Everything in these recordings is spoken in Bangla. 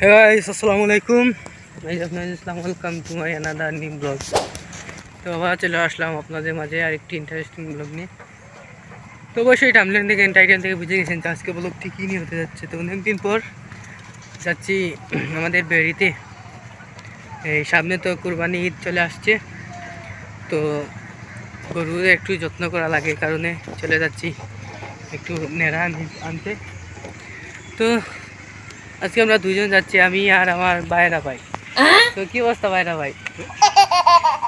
Hey guys, Assalamualaikum. Welcome to my another new blog. তো আবার চলে আসলাম আপনাদের মাঝে আরেকটি ইন্টারেস্টিং ব্লগ নিয়ে। তো অবশ্যই টাইমলাইন থেকে টাইটেল থেকে বুঝে গেছেন যে আজকে ব্লগ ঠিকই নিয়ে হতে যাচ্ছে। তো অনেকদিন পর যাচ্ছি আমাদের বেড়িতে। এই সামনে তো কুরবানি ঈদ চলে আসছে, তো গরুর একটু যত্ন করা লাগে কারণে চলে যাচ্ছি একটু নেড়া আনতে। তো আজকে আমরা দুজন যাচ্ছি, আমি আর আমার ভাইরা ভাই। তো কি অবস্থা ভাইরা ভাই?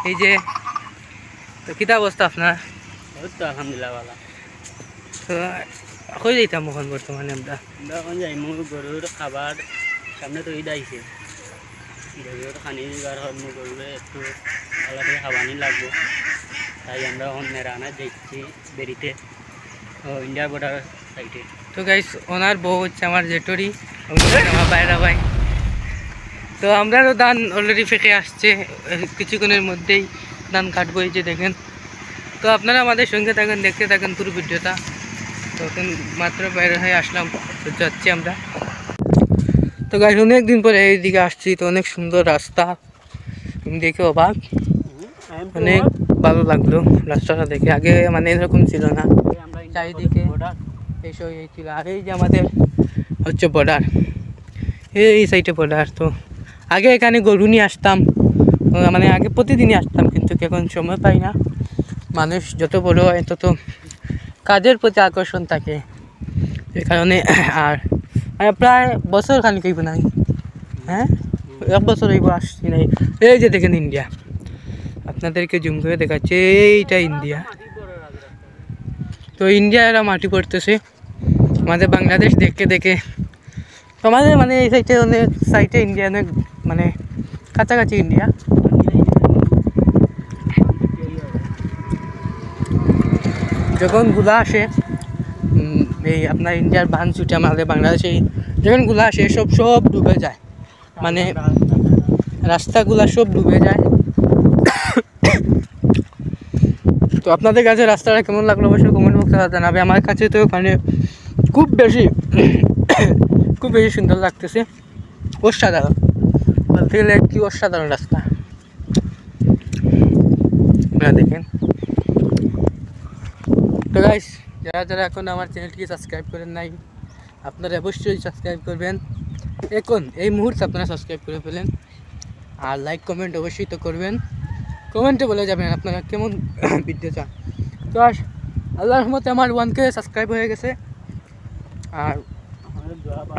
এই যে তো কিতা অবস্থা আপনার? তো আলহামদুলিল্লাহ ভালো। তো কই যাইতাম এখন বর্তমানে আমরা? এখন যাই মোৰ গরুর খাবার সামনে তো ঈদ আইছে, গরুর খানি দিবার হল মোৰ গরুরে একটু ভালো করে খাওয়ানি লাগবো, তাই আমরা এখন নেরানা যাচ্ছি বেরিতে ইন্ডিয়া বর্ডার সাইডে। তো গাইস ওনার বউ হচ্ছে আমার জেঠরি, আমার ভাইরা ভাই। তো আমরারও ধান অলরেডি ফেঁকে আসছে, কিছুক্ষণের মধ্যেই ধান কাটবো, এই যে দেখেন। তো আপনারা আমাদের সঙ্গে থাকেন, দেখতে থাকেন পুরো ভিডিওটা। তখন মাত্র বাইরে হয়ে আসলাম, তো যাচ্ছি আমরা। তো গাইস অনেক দিন পরে এইদিকে আসছি, তো অনেক সুন্দর রাস্তা, দেখে অবাক, অনেক ভালো লাগলো রাস্তাটা দেখে। আগে মানে এরকম ছিল না, চারিদিকে এইসব এই ছিল। আর এই যে আমাদের হচ্ছে বর্ডার, এই সাইডে বর্ডার। তো আগে এখানে গরু নিয়ে আসতাম, মানে আগে প্রতিদিনই আসতাম, কিন্তু এখন সময় পাই না। মানুষ যত বড় হয় তত কাজের প্রতি আকর্ষণ থাকে, এই কারণে। আর প্রায় বছর খানিক হইব নাই, হ্যাঁ 1 বছর হইব আসছি নাই। এই যে দেখেন ইন্ডিয়া, আপনাদেরকে জুম করে দেখাচ্ছে, এইটা ইন্ডিয়া। তো ইন্ডিয়া এরা মাটি পড়তেছে আমাদের বাংলাদেশ দেখে দেখে। আমাদের মানে এই সাইডে অনেক সাইডে ইন্ডিয়া, অনেক মানে কাছাকাছি ইন্ডিয়া। যখন গুলা আসে এই আপনার ইন্ডিয়ার বান ছুটে আমাদের বাংলাদেশে যখন গুলা আসে সব ডুবে যায়, মানে রাস্তাগুলা সব ডুবে যায়। তো আপনাদের কাছে রাস্তাটা কেমন লাগলো অবশ্যই কমেন্ট বক্সে জানাবে। আমার কাছে তো ওখানে খুব বেশি সুন্দর লাগতেছে, অসাধারণ বলতে গেলে কি অসাধারণ রাস্তা, আপনারা দেখেন। তো গাইস যারা যারা এখন আমার চ্যানেলটিকে সাবস্ক্রাইব করেন নাই, আপনারা অবশ্যই সাবস্ক্রাইব করবেন এখন, এই মুহূর্তে আপনারা সাবস্ক্রাইব করে ফেলেন। আর লাইক কমেন্ট অবশ্যই তো করবেন, কমেন্টে বলে যাবেন আপনারা কেমন ভিডিও চান। তো আল্লাহর রহমতে আমার 1K সাবস্ক্রাইব হয়ে গেছে, আর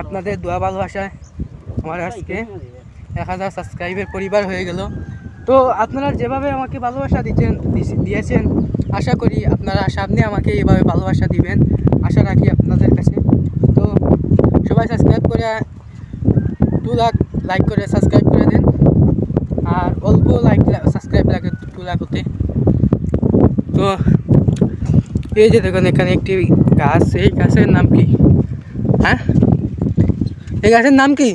আপনাদের দোয়া ভালোবাসায় আমার আজকে 1000 সাবস্ক্রাইবের পরিবার হয়ে গেল। তো আপনারা যেভাবে আমাকে ভালোবাসা দিয়েছেন, আশা করি আপনারা সামনে আমাকে এইভাবে ভালোবাসা দিবেন, আশা রাখি আপনাদের কাছে। তো সবাই সাবস্ক্রাইব করে 2 লাখ লাইক করে সাবস্ক্রাইব করে দেন, আর অল্প লাইক সাবস্ক্রাইব লাগে 2 লাখ হতে। তো এই যে দেখুন এখানে একটি গাছ, এই গাছের নাম কি? হ্যাঁ এই গাছের নাম কি?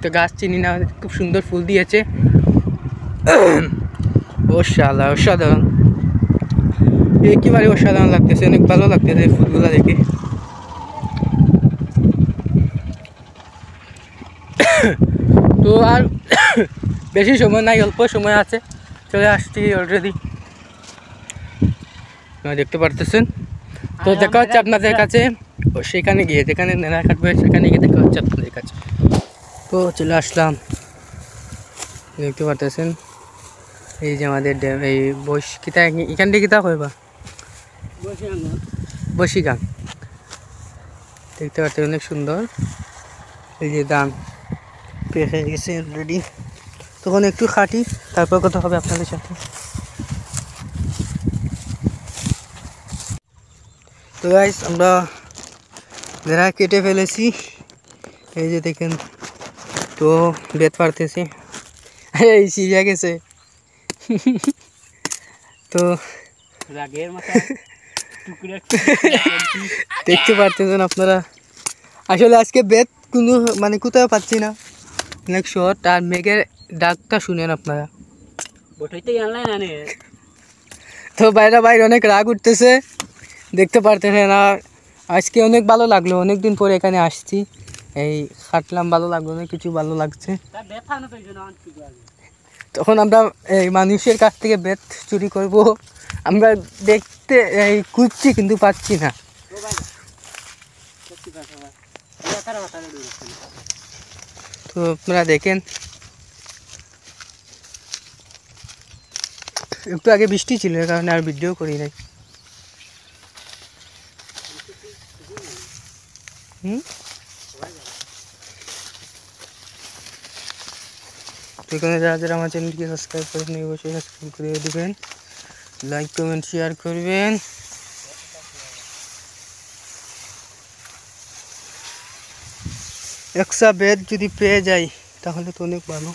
তো গাছ চিনি না, খুব সুন্দর ফুল দিয়েছে, অসাধারণ, একেবারে অসাধারণ লাগতেছে, অনেক ভালো লাগতেছে ফুলগুলা দেখে। তো আর বেশি সময় নাই, অল্প সময় আছে, চলে আসছি অলরেডি, দেখতে পারতেছেন। তো দেখা হচ্ছে আপনাদের কাছে সেখানে গিয়ে, যেখানে নেড়া কাটবে সেখানে গিয়ে দেখা হচ্ছে আপনাদের কাছে। তো চলে আসলাম, দেখতে পারতেছেন এই যে আমাদের এই কিতা, এখান থেকে কিতা কইবা বসি গান, দেখতে পাচ্ছেন অনেক সুন্দর। এই যে ধান পেকে গেছে অলরেডি, তখন একটু খাটি, তারপর কথা হবে আপনাদের সাথে। তো গাইস আমরা নেড়া কেটে ফেলেছি, এই যে দেখেন। তো বেত পারতেছি, এই সিজা গেছে। তো দেখতে পারতেছেন আপনারা, আসলে আজকে বেত কোনো মানে কোথাও পাচ্ছি না, অনেক শর্ট। আর মেঘের ডাকটা শুনেন আপনারা, তো বাইরে অনেক রাগ উঠতেছে, দেখতে পারতেছেন। আর আজকে অনেক ভালো লাগলো, অনেক দিন পরে এখানে আসছি, এই হাঁটলাম, ভালো লাগলো, অনেক কিছু ভালো লাগছে। তখন আমরা এই মানুষের কাছ থেকে বেত চুরি করব, আমরা দেখতে এই খুঁজছি কিন্তু পাচ্ছি না। তো আপনারা দেখেন, একটু আগে বৃষ্টি ছিল, এর কারণে আর ভিডিও করি নাই। তো এখানে যারা যারা আমার চ্যানেলকে সাবস্ক্রাইব করেন অবশ্যই সাবস্ক্রাইব করে দেবেন, লাইক কমেন্ট শেয়ার করবেন। একটা বেদ যদি পেয়ে যাই তাহলে তো অনেক ভালো,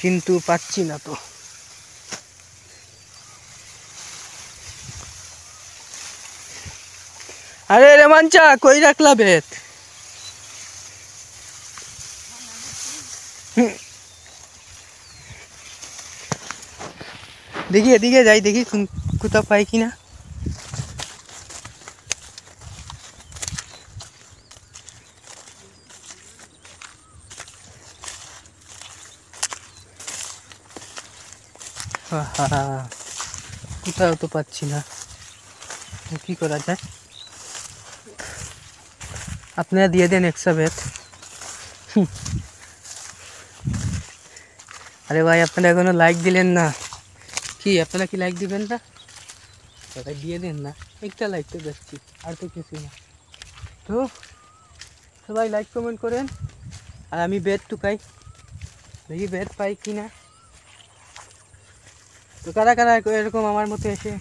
কিন্তু পাচ্ছি না তো। আরে রেমাঞ্চা, কই রাখলা বেত? দেখি এদিকে যাই, দেখি কোথাও পাই কিনা। কোথাও তো পাচ্ছি না, কি করা যায়? আপনারা দিয়ে দেন একশো বেত। আরে ভাই, আপনারা এখনো লাইক দিলেন না, কি আপনারা কি লাইক দিবেন না? সবাই দিয়ে দেন না, একটা লাইক তো দেখছি, আর তো কিছু না। তো সবাই লাইক কমেন্ট করেন, আর আমি বেত টুকাই, দেখি বেত পাই কি না। তো কারা কারা এরকম আমার মতো এসে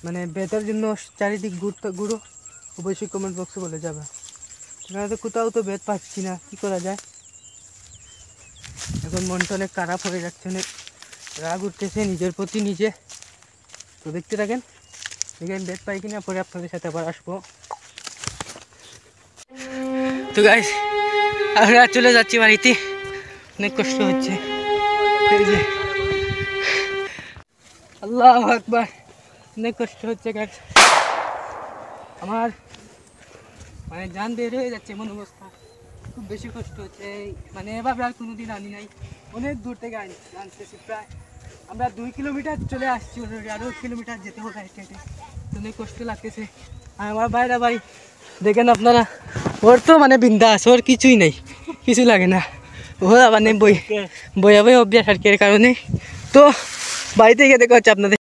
মানে বেতের জন্য চারিদিক ঘুরো, অবশ্যই কমেন্ট বক্সে বলে যাবে। এখানে তো কোথাও তো বেত পাচ্ছি না, কি করা যায়? এখন মনটা অনেক খারাপ হয়ে যাচ্ছে, অনেক রাগ উঠতেছে নিজের প্রতি নিজে। তো দেখতে থাকেন, দেখেন বেত পাই কিনা, পরে আপনাদের সাথে আবার আসবো। তো গাইস, আমরা চলে যাচ্ছি বাড়িতে, অনেক কষ্ট হচ্ছে। এই যে আল্লাহু আকবার, অনেক কষ্ট হচ্ছে গাইস, আমার মানে জান বের হয়ে যাচ্ছে এমন অবস্থা, খুব বেশি কষ্ট হচ্ছে। মানে এভাবে আর কোনোদিন আনি নাই, অনেক দূর থেকে আনতেছি, প্রায় আমরা 2 কিলোমিটার চলে আসছি অলরেডি, আরও 1 কিলোমিটার যেতে হবে হেঁটে হেঁটে, অনেক কষ্ট লাগতেছে। আর আমার ভাইরা ভাই দেখেন আপনারা, ওর তো মানে বিন্দাস, ওর কিছুই নেই, কিছু লাগে না, ওর মানে বইয়া অভ্যাস আর কি, এর কারণে। তো বাড়িতে গিয়ে দেখা হচ্ছে আপনাদের।